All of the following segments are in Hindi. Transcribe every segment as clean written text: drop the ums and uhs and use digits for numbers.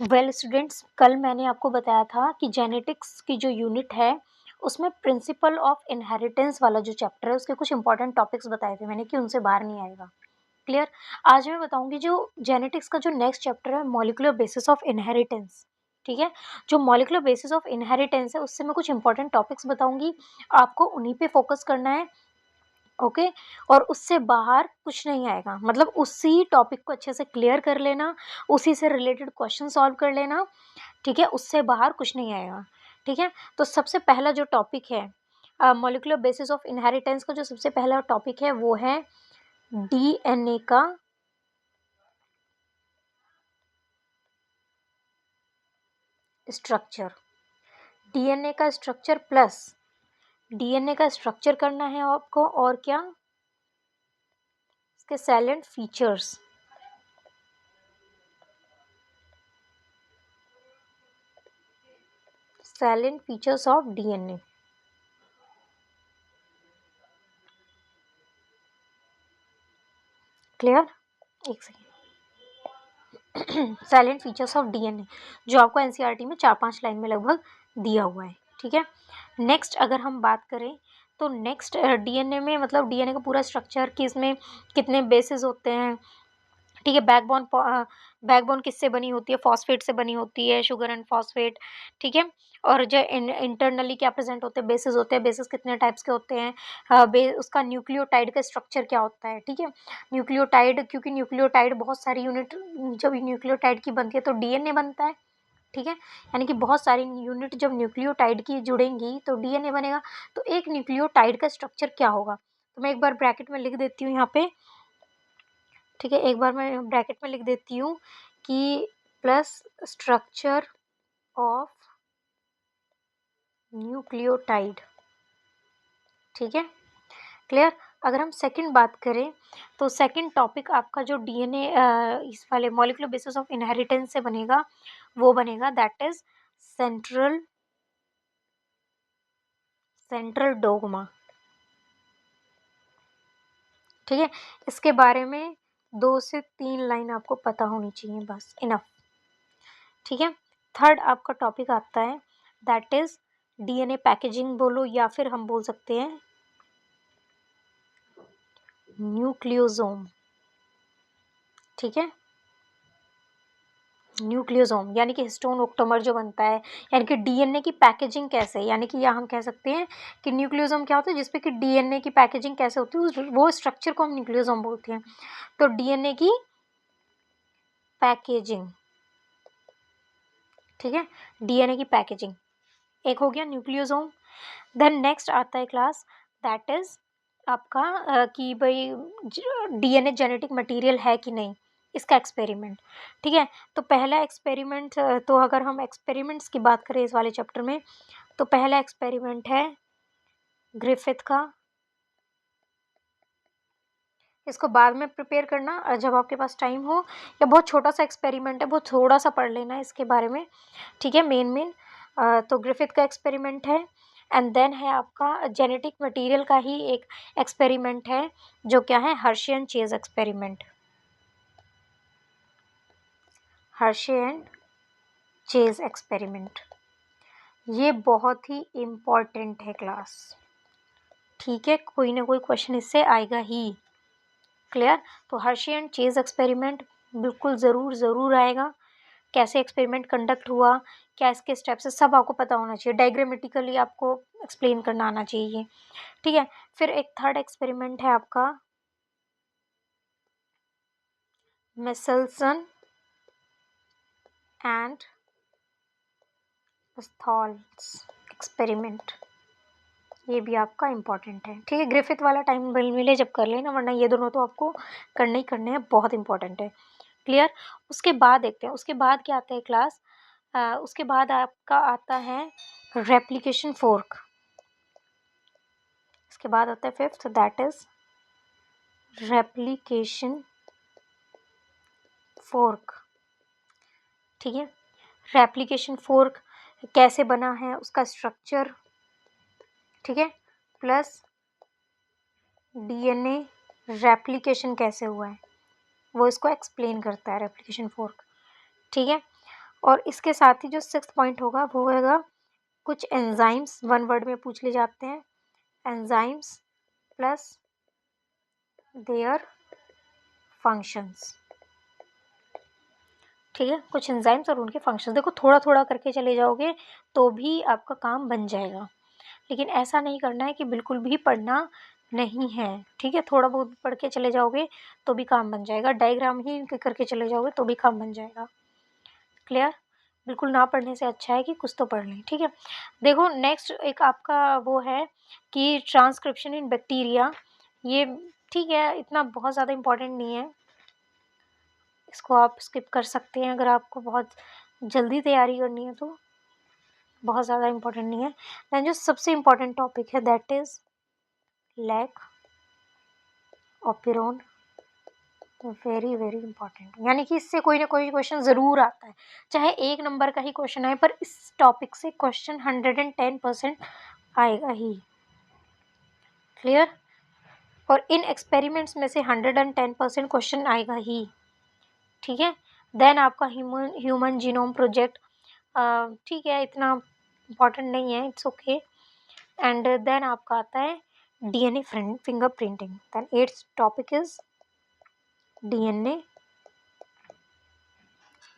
वेल स्टूडेंट्स, कल मैंने आपको बताया था कि जेनेटिक्स की जो यूनिट है उसमें प्रिंसिपल ऑफ इनहेरिटेंस वाला जो चैप्टर है उसके कुछ इंपॉर्टेंट टॉपिक्स बताए थे मैंने कि उनसे बाहर नहीं आएगा। क्लियर। आज मैं बताऊंगी जो जेनेटिक्स का जो नेक्स्ट चैप्टर है, मॉलिक्यूलर बेसिस ऑफ इनहेरिटेंस। ठीक है। जो मॉलिक्यूलर बेसिस ऑफ इनहेरिटेंस है उससे मैं कुछ इंपॉर्टेंट टॉपिक्स बताऊंगी, आपको उन्हीं पे फोकस करना है। ओके। और उससे बाहर कुछ नहीं आएगा, मतलब उसी टॉपिक को अच्छे से क्लियर कर लेना, उसी से रिलेटेड क्वेश्चन सॉल्व कर लेना। ठीक है, उससे बाहर कुछ नहीं आएगा। ठीक है। तो सबसे पहला जो टॉपिक है मॉलिक्यूलर बेसिस ऑफ इनहेरिटेंस का, जो सबसे पहला टॉपिक है वो है डीएनए का स्ट्रक्चर। डीएनए का स्ट्रक्चर प्लस डीएनए का स्ट्रक्चर करना है आपको, और क्या, इसके salient features. Salient features of DNA. Clear. एक second. Silent features of DNA, जो आपको एनसीईआरटी में 4-5 लाइन में लगभग दिया हुआ है। ठीक है। नेक्स्ट अगर हम बात करें तो नेक्स्ट डीएनए में, मतलब डीएनए का पूरा स्ट्रक्चर कि इसमें कितने बेसिस होते हैं। ठीक है। बैकबोन किससे बनी होती है? फॉस्फेट से बनी होती है, शुगर एंड फॉस्फेट। ठीक है। और जो इंटरनली क्या प्रेजेंट होते हैं? बेसिस होते हैं। बेसिस कितने टाइप्स के होते हैं? उसका न्यूक्लियोटाइड का स्ट्रक्चर क्या होता है? ठीक है। न्यूक्लियोटाइड, क्योंकि न्यूक्लियोटाइड बहुत सारी यूनिट, जब न्यूक्लियोटाइड की बनती है तो डीएनए बनता है। ठीक है। यानी कि बहुत सारी यूनिट जब न्यूक्लियोटाइड की जुड़ेंगी तो डीएनए बनेगा। तो एक न्यूक्लियोटाइड का स्ट्रक्चर क्या होगा? तो मैं एक बार ब्रैकेट में लिख देती हूँ यहाँ पे। ठीक है, एक बार मैं ब्रैकेट में लिख देती हूँ कि प्लस स्ट्रक्चर ऑफ न्यूक्लियोटाइड। ठीक है। क्लियर। अगर हम सेकंड बात करें तो सेकंड टॉपिक आपका जो डीएनए इस वाले मॉलिक्यूलर बेसिस ऑफ इनहेरिटेंस से बनेगा, वो बनेगा दैट इज सेंट्रल डोग्मा। ठीक है। इसके बारे में 2 से 3 लाइन आपको पता होनी चाहिए, बस इनफ। ठीक है। थर्ड आपका टॉपिक आता है दैट इज डीएनए पैकेजिंग बोलो, या फिर हम बोल सकते हैं न्यूक्लियोसोम। ठीक है। न्यूक्लियोसोम यानी कि हिस्टोन ओक्टोमर जो बनता है, यानी कि डीएनए की पैकेजिंग कैसे, यानी कि या हम कह सकते हैं कि न्यूक्लियोसोम क्या होता है, जिसपे कि डीएनए की पैकेजिंग कैसे होती है, वो स्ट्रक्चर को हम न्यूक्लियोसोम बोलते हैं। तो डीएनए की पैकेजिंग। ठीक है। डीएनए की पैकेजिंग एक हो गया न्यूक्लियोसोम। देन नेक्स्ट आता है क्लास दैट इज आपका कि भाई डीएनए जेनेटिक मटेरियल है कि नहीं, इसका एक्सपेरिमेंट। ठीक है। तो पहला एक्सपेरिमेंट, तो अगर हम एक्सपेरिमेंट्स की बात करें इस वाले चैप्टर में, तो पहला एक्सपेरिमेंट है ग्रिफिथ का। इसको बाद में प्रिपेयर करना जब आपके पास टाइम हो, या बहुत छोटा सा एक्सपेरिमेंट है, बहुत थोड़ा सा पढ़ लेना इसके बारे में। ठीक है। मेन तो ग्रिफिथ का एक्सपेरिमेंट है। एंड देन है आपका जेनेटिक मटेरियल का ही एक एक्सपेरिमेंट है, जो क्या है, Hershey and chase experiment. Hershey and chase experiment, ये बहुत ही इम्पॉर्टेंट है क्लास। ठीक है। कोई ना कोई क्वेश्चन इससे आएगा ही। क्लियर। तो हर्शे एंड चेज एक्सपेरिमेंट बिल्कुल ज़रूर आएगा। कैसे एक्सपेरिमेंट कंडक्ट हुआ, क्या इसके स्टेप्स है, सब आपको पता होना चाहिए। डायग्रामेटिकली आपको एक्सप्लेन करना आना चाहिए। ठीक है। फिर एक थर्ड एक्सपेरिमेंट है आपका मिसेल्सन एंड स्थॉल्स एक्सपेरिमेंट, ये भी आपका इम्पॉर्टेंट है। ठीक है। ग्रिफिथ वाला टाइम मिले जब कर लेना, वरना ये दोनों तो आपको करने ही करने हैं, बहुत इंपॉर्टेंट है। क्लियर। उसके बाद देखते हैं उसके बाद क्या आता है क्लास। उसके बाद आपका आता है रेप्लिकेशन फोर्क। इसके बाद आता है fifth that is replication fork. ठीक है। रेप्लिकेशन फोर्क कैसे बना है, उसका स्ट्रक्चर। ठीक है। प्लस डीएनए रेप्लिकेशन कैसे हुआ है, वो इसको एक्सप्लेन करता है रेप्लिकेशन फोर्क। ठीक है। और इसके साथ ही जो 6th पॉइंट होगा वो होगा कुछ एंजाइम्स, 1 वर्ड में पूछ ले जाते हैं। एंजाइम्स प्लस देयर फंक्शंस, ठीक है। कुछ एंजाइम्स और उनके फंक्शंस, देखो थोड़ा थोड़ा करके चले जाओगे तो भी आपका काम बन जाएगा, लेकिन ऐसा नहीं करना है कि बिल्कुल भी पढ़ना नहीं है, ठीक है। थोड़ा बहुत पढ़ के चले जाओगे तो भी काम बन जाएगा, डायग्राम ही करके चले जाओगे तो भी काम बन जाएगा। क्लियर? बिल्कुल ना पढ़ने से अच्छा है कि कुछ तो पढ़ लें, ठीक है। देखो नेक्स्ट एक आपका वो है कि ट्रांसक्रिप्शन इन बैक्टीरिया, ये ठीक है, इतना बहुत ज़्यादा इम्पोर्टेंट नहीं है, इसको आप स्किप कर सकते हैं अगर आपको बहुत जल्दी तैयारी करनी है तो, बहुत ज़्यादा इम्पोर्टेंट नहीं है। दैन जो सबसे इम्पोर्टेंट टॉपिक है that is lac operon, very very important, यानी कि इससे कोई ना कोई क्वेश्चन ज़रूर आता है, चाहे 1 नंबर का ही क्वेश्चन आए पर इस टॉपिक से क्वेश्चन 110% आएगा ही। क्लियर? और इन एक्सपेरिमेंट्स में से 110% क्वेश्चन आएगा ही, ठीक है। देन आपका ह्यूमन जीनोम प्रोजेक्ट, ठीक है, इतना इम्पॉर्टेंट नहीं है, इट्स ओके। एंड देन आपका आता है DNA finger printing. Then 8th topic is DNA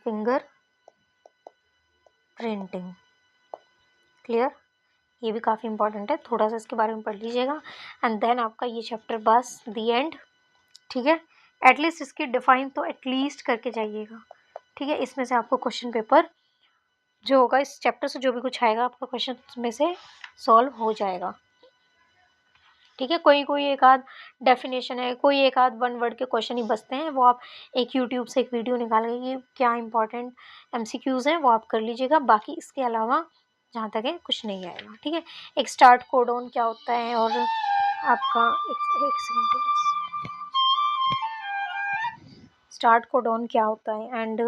finger printing. Clear? ये भी काफ़ी इंपॉर्टेंट है, थोड़ा सा इसके बारे में पढ़ लीजिएगा। एंड देन आपका ये चैप्टर बस दी एंड, ठीक है। एटलीस्ट इसकी डिफाइन तो एटलीस्ट करके जाइएगा, ठीक है। इसमें से आपको क्वेश्चन पेपर जो होगा इस चैप्टर से जो भी कुछ आएगा आपका क्वेश्चन में से सॉल्व हो जाएगा, ठीक है। कोई कोई एक आध डेफिनेशन है, कोई एक आध 1 वर्ड के क्वेश्चन ही बचते हैं, वो आप एक यूट्यूब से एक वीडियो निकाल के कि क्या इंपॉर्टेंट एमसीक्यूज़ हैं वो आप कर लीजिएगा, बाकी इसके अलावा जहाँ तक है कुछ नहीं आएगा, ठीक है। एक स्टार्ट कोडॉन क्या होता है, और आपका एक सेकंड, स्टार्ट कोडॉन क्या होता है एंड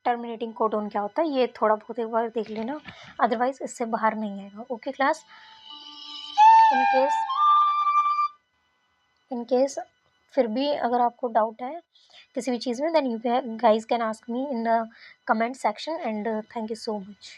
टर्मिनेटिंग कोडॉन क्या होता है, ये थोड़ा बहुत एक बार देख लेना, अदरवाइज इससे बाहर नहीं आएगा। ओके क्लास, इन केस फिर भी अगर आपको डाउट है किसी भी चीज़ में, then you guys can ask me in the comment section and thank you so much.